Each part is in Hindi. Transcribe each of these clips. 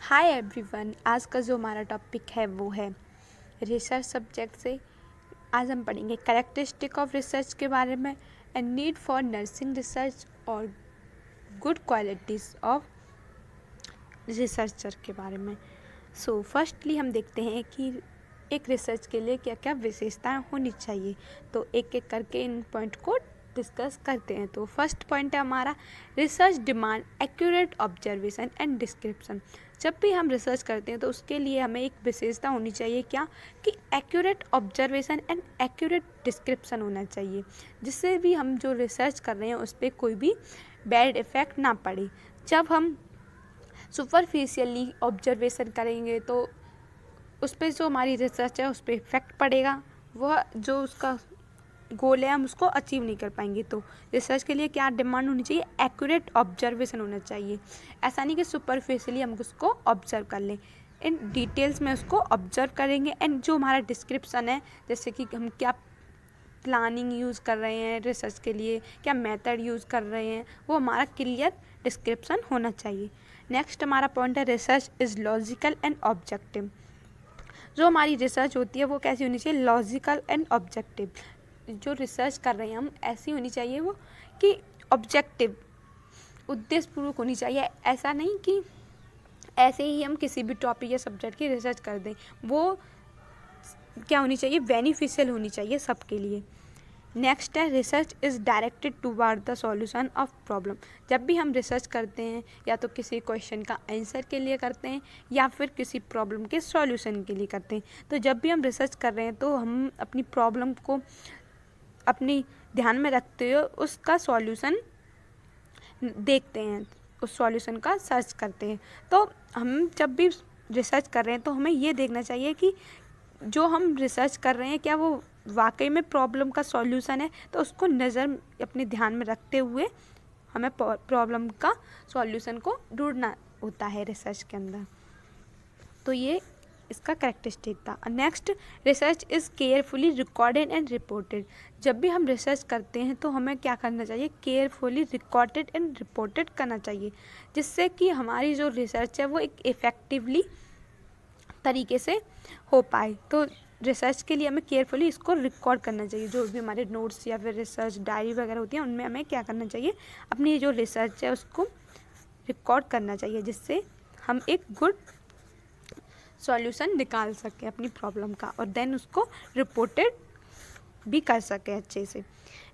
हाय एवरीवन, आज का जो हमारा टॉपिक है वो है रिसर्च सब्जेक्ट से। आज हम पढ़ेंगे कैरेक्टरिस्टिक ऑफ रिसर्च के बारे में and need for nursing research और गुड क्वालिटीज़ ऑफ रिसर्चर के बारे में। सो फर्स्टली हम देखते हैं कि एक रिसर्च के लिए क्या क्या विशेषताएं होनी चाहिए। तो एक एक करके इन पॉइंट को डिस्कस करते हैं। तो फर्स्ट पॉइंट है हमारा research demand accurate observation and description. जब भी हम रिसर्च करते हैं तो उसके लिए हमें एक विशेषता होनी चाहिए क्या कि accurate observation and accurate description होना चाहिए, जिससे भी हम जो रिसर्च कर रहे हैं उस पर कोई भी बैड इफ़ेक्ट ना पड़े। जब हम सुपरफिशियली ऑब्जर्वेशन करेंगे तो उस पर जो हमारी रिसर्च है उस पर इफ़ेक्ट पड़ेगा, वह जो उसका गोल है हम उसको अचीव नहीं कर पाएंगे। तो रिसर्च के लिए क्या डिमांड होनी चाहिए, एक्यूरेट ऑब्जर्वेशन होना चाहिए। ऐसा नहीं कि सुपरफिशियली हम उसको ऑब्जर्व कर लें, इन डिटेल्स में उसको ऑब्जर्व करेंगे। एंड जो हमारा डिस्क्रिप्शन है, जैसे कि हम क्या प्लानिंग यूज़ कर रहे हैं रिसर्च के लिए, क्या मेथड यूज़ कर रहे हैं, वो हमारा क्लियर डिस्क्रिप्शन होना चाहिए। नेक्स्ट हमारा पॉइंट है research is logical and objective. जो हमारी रिसर्च होती है वो कैसी होनी चाहिए, लॉजिकल एंड ऑब्जेक्टिव। जो रिसर्च कर रहे हैं हम ऐसी होनी चाहिए वो कि ऑब्जेक्टिव, उद्देश्यपूर्वक होनी चाहिए। ऐसा नहीं कि ऐसे ही हम किसी भी टॉपिक या सब्जेक्ट की रिसर्च कर दें। वो क्या होनी चाहिए, बेनिफिशियल होनी चाहिए सबके लिए। नेक्स्ट है research is directed toward the solution of problem. जब भी हम रिसर्च करते हैं या तो किसी क्वेश्चन का आंसर के लिए करते हैं या फिर किसी प्रॉब्लम के सॉल्यूशन के लिए करते हैं। तो जब भी हम रिसर्च कर रहे हैं तो हम अपनी प्रॉब्लम को अपनी ध्यान में रखते हुए उसका सॉल्यूशन देखते हैं, उस सॉल्यूशन का सर्च करते हैं। तो हम जब भी रिसर्च कर रहे हैं तो हमें ये देखना चाहिए कि जो हम रिसर्च कर रहे हैं क्या वो वाकई में प्रॉब्लम का सॉल्यूशन है। तो उसको नज़र अपने ध्यान में रखते हुए हमें प्रॉब्लम का सॉल्यूशन को ढूंढना होता है रिसर्च के अंदर। तो ये इसका कैरेक्टरिस्टिक था। Next, research is carefully recorded and reported. जब भी हम रिसर्च करते हैं तो हमें क्या करना चाहिए, केयरफुली रिकॉर्डेड एंड रिपोर्टेड करना चाहिए, जिससे कि हमारी जो रिसर्च है वो एक इफ़ेक्टिवली तरीके से हो पाए। तो रिसर्च के लिए हमें केयरफुली इसको रिकॉर्ड करना चाहिए। जो भी हमारे नोट्स या फिर रिसर्च डायरी वगैरह होती हैं उनमें हमें क्या करना चाहिए, अपनी जो रिसर्च है उसको रिकॉर्ड करना चाहिए, जिससे हम एक गुड सॉल्यूशन निकाल सकें अपनी प्रॉब्लम का और देन उसको रिपोर्टेड भी कर सकें अच्छे से।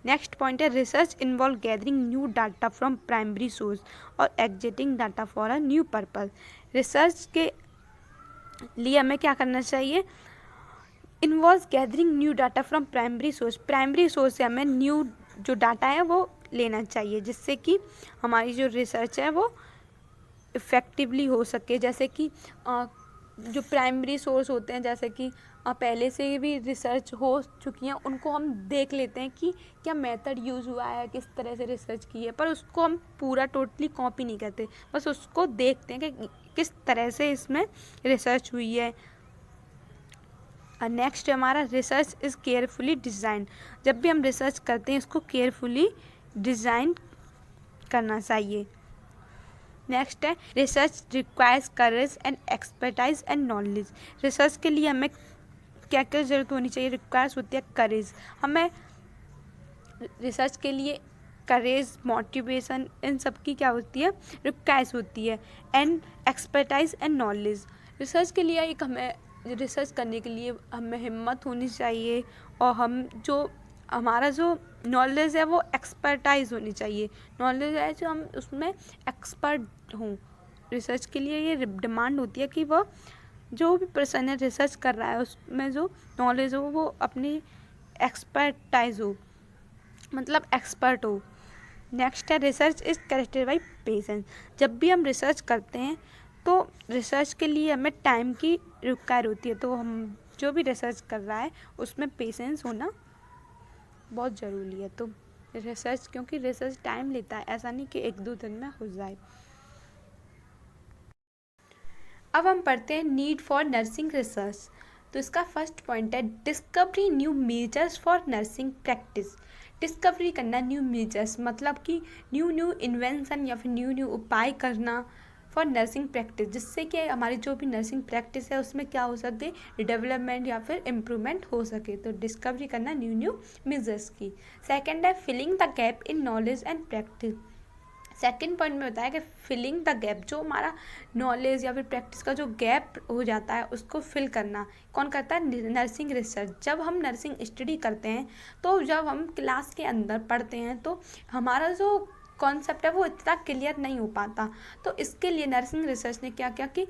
नेक्स्ट पॉइंट है research involve gathering new data from primary source और existing data for a new purpose. Research के लिए हमें क्या करना चाहिए, involve gathering new data from primary source. Primary source से हमें न्यू जो डाटा है वो लेना चाहिए, जिससे कि हमारी जो रिसर्च है वो इफ़ेक्टिवली हो सके। जैसे कि जो प्राइमरी सोर्स होते हैं, जैसे कि पहले से भी रिसर्च हो चुकी हैं, उनको हम देख लेते हैं कि क्या मेथड यूज़ हुआ है, किस तरह से रिसर्च की है, पर उसको हम पूरा टोटली कॉपी नहीं करते, बस उसको देखते हैं कि किस तरह से इसमें रिसर्च हुई है। नेक्स्ट हमारा रिसर्च इज़ केयरफुली डिज़ाइन। जब भी हम रिसर्च करते हैं इसको केयरफुली डिज़ाइन करना चाहिए। नेक्स्ट है research requires courage and expertise and knowledge. Research के लिए हमें क्या क्या ज़रूरत होनी चाहिए, रिक्वायर्स होती है करेज। हमें रिसर्च के लिए करेज, मोटिवेशन, इन सब की क्या होती है, रिक्वायर्स होती है। And expertise and knowledge, research के लिए एक हमें रिसर्च करने के लिए हमें हिम्मत होनी चाहिए और हम जो हमारा जो नॉलेज है वो एक्सपर्टाइज होनी चाहिए। नॉलेज है जो हम उसमें एक्सपर्ट हों। रिसर्च के लिए ये डिमांड होती है कि वह जो भी पर्सन है रिसर्च कर रहा है उसमें जो नॉलेज हो वो अपनी एक्सपर्टाइज हो, मतलब एक्सपर्ट हो। नेक्स्ट है research is characterised by patience. जब भी हम रिसर्च करते हैं तो रिसर्च के लिए हमें टाइम की रिक्वायर होती है। तो हम जो भी रिसर्च कर रहा है उसमें पेशेंस होना बहुत ज़रूरी है। तो रिसर्च, क्योंकि रिसर्च टाइम लेता है, ऐसा नहीं कि एक दो दिन में हो जाए। अब हम पढ़ते हैं नीड फॉर नर्सिंग रिसर्च। तो इसका फर्स्ट पॉइंट है discovery new measures for nursing practice. Discovery करना न्यू मेजर्स, मतलब कि न्यू इन्वेंशन या फिर न्यू उपाय करना, फॉर नर्सिंग प्रैक्टिस, जिससे कि हमारी जो भी नर्सिंग प्रैक्टिस है उसमें क्या हो सके, डेवलपमेंट या फिर इम्प्रूवमेंट हो सके। तो डिस्कवरी करना न्यू मेजर्स की। सेकेंड है filling the gap in knowledge and practice. Second point में बताया कि फिलिंग द गैप, जो हमारा नॉलेज या फिर प्रैक्टिस का जो गैप हो जाता है उसको फिल करना कौन करता है, नर्सिंग रिसर्च। जब हम नर्सिंग स्टडी करते हैं तो जब हम क्लास के अंदर पढ़ते हैं तो हमारा जो कॉन्सेप्ट है वो इतना क्लियर नहीं हो पाता। तो इसके लिए नर्सिंग रिसर्च ने क्या किया कि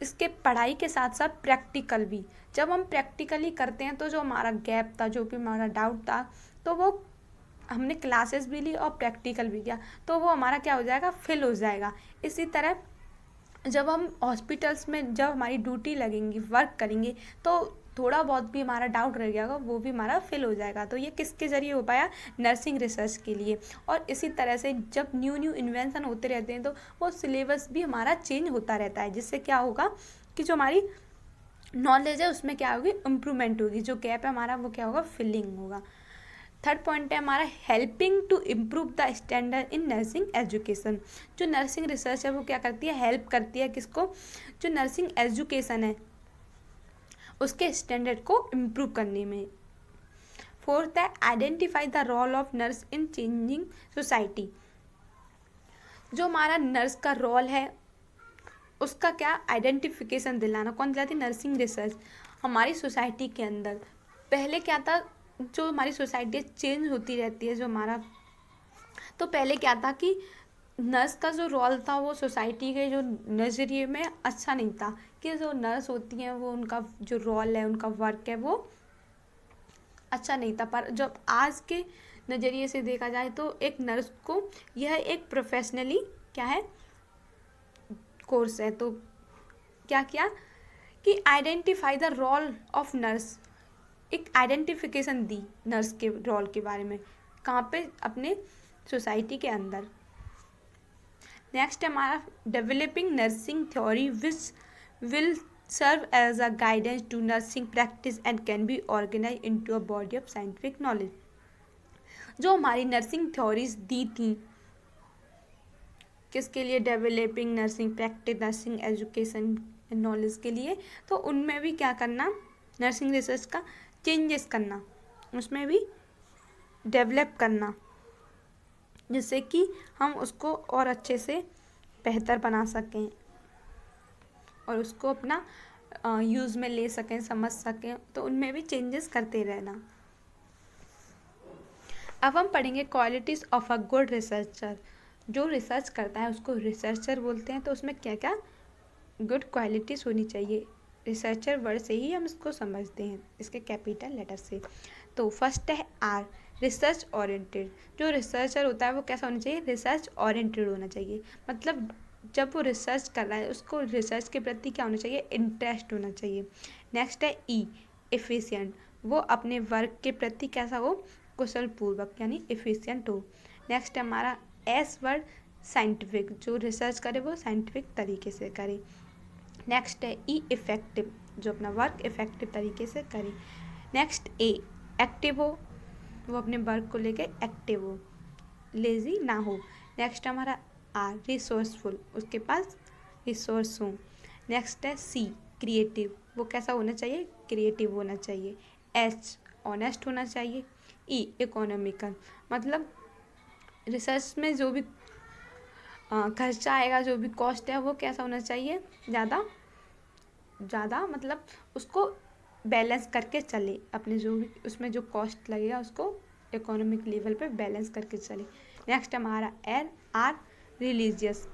इसके पढ़ाई के साथ साथ प्रैक्टिकल भी, जब हम प्रैक्टिकली करते हैं तो जो हमारा गैप था, जो भी हमारा डाउट था, तो वो हमने क्लासेस भी ली और प्रैक्टिकल भी किया तो वो हमारा क्या हो जाएगा, फिल हो जाएगा। इसी तरह जब हम हॉस्पिटल्स में जब हमारी ड्यूटी लगेंगी, वर्क करेंगे, तो थोड़ा बहुत भी हमारा डाउट रह जाएगा वो भी हमारा फिल हो जाएगा। तो ये किसके ज़रिए हो पाया, नर्सिंग रिसर्च के लिए। और इसी तरह से जब न्यू इन्वेंशन होते रहते हैं तो वो सिलेबस भी हमारा चेंज होता रहता है, जिससे क्या होगा कि जो हमारी नॉलेज है उसमें क्या होगी, इम्प्रूवमेंट होगी, जो गैप है हमारा वो क्या होगा, फिलिंग होगा। थर्ड पॉइंट है हमारा helping to improve the standard in nursing education. जो नर्सिंग रिसर्च है वो क्या करती है, हेल्प करती है किसको, जो नर्सिंग एजुकेशन है उसके स्टैंडर्ड को इम्प्रूव करने में। फोर्थ है identify the role of nurse in changing society. जो हमारा नर्स का रोल है उसका क्या आइडेंटिफिकेशन दिलाना, कौन दिलाती, नर्सिंग रिसर्च। हमारी सोसाइटी के अंदर पहले क्या था, जो हमारी सोसाइटी चेंज होती रहती है, जो हमारा, तो पहले क्या था कि नर्स का जो रोल था वो सोसाइटी के जो नज़रिए में अच्छा नहीं था, कि जो नर्स होती हैं वो उनका जो रोल है, उनका वर्क है वो अच्छा नहीं था। पर जब आज के नज़रिए से देखा जाए तो एक नर्स को यह एक प्रोफेशनली क्या है, कोर्स है। तो क्या किया कि identify the role of nurse, एक आइडेंटिफिकेशन दी नर्स के रोल के बारे में, कहाँ पे, अपने सोसाइटी के अंदर। नेक्स्ट है हमारा developing nursing theory which will serve as a guidance to nursing practice and can be organise into a body of scientific knowledge. जो हमारी नर्सिंग थ्योरीज दी थी किसके लिए, developing nursing practice, nursing education knowledge के लिए, तो उनमें भी क्या करना, नर्सिंग रिसर्च का चेंजेस करना, उसमें भी डेवलप करना, जिससे कि हम उसको और अच्छे से बेहतर बना सकें और उसको अपना यूज़ में ले सकें, समझ सकें। तो उनमें भी चेंजेस करते रहना। अब हम पढ़ेंगे qualities of a good researcher. जो रिसर्च करता है उसको रिसर्चर बोलते हैं। तो उसमें क्या क्या गुड क्वालिटीज़ होनी चाहिए, रिसर्चर वर्ड से ही हम इसको समझते हैं, इसके कैपिटल लेटर से। तो फर्स्ट है आर, रिसर्च ओरिएंटेड। जो रिसर्चर होता है वो कैसा होना चाहिए, रिसर्च ओरिएंटेड होना चाहिए। मतलब जब वो रिसर्च कर रहा है उसको रिसर्च के प्रति क्या होना चाहिए, इंटरेस्ट होना चाहिए। नेक्स्ट है ई, एफिशिएंट। वो अपने वर्क के प्रति कैसा हो, कुशल पूर्वक, यानी एफिशिएंट हो। नेक्स्ट है हमारा एस वर्ड, साइंटिफिक। जो रिसर्च करे वो साइंटिफिक तरीके से करे। नेक्स्ट है ई, इफेक्टिव। जो अपना वर्क इफेक्टिव तरीके से करे। नेक्स्ट ए, एक्टिव हो, वो अपने वर्क को लेके एक्टिव हो, लेजी ना हो। नेक्स्ट हमारा आर, रिसोर्सफुल, उसके पास रिसोर्स हो। नेक्स्ट है सी, क्रिएटिव। वो कैसा होना चाहिए, क्रिएटिव होना चाहिए। एच, ऑनेस्ट होना चाहिए। ई, इकोनॉमिकल। मतलब रिसर्च में जो भी खर्चा आएगा, जो भी कॉस्ट है वो कैसा होना चाहिए, ज़्यादा मतलब उसको बैलेंस करके चले, अपने जो भी उसमें जो कॉस्ट लगेगा उसको इकोनॉमिक लेवल पे बैलेंस करके चले। नेक्स्ट हमारा आर, रिलीजियस।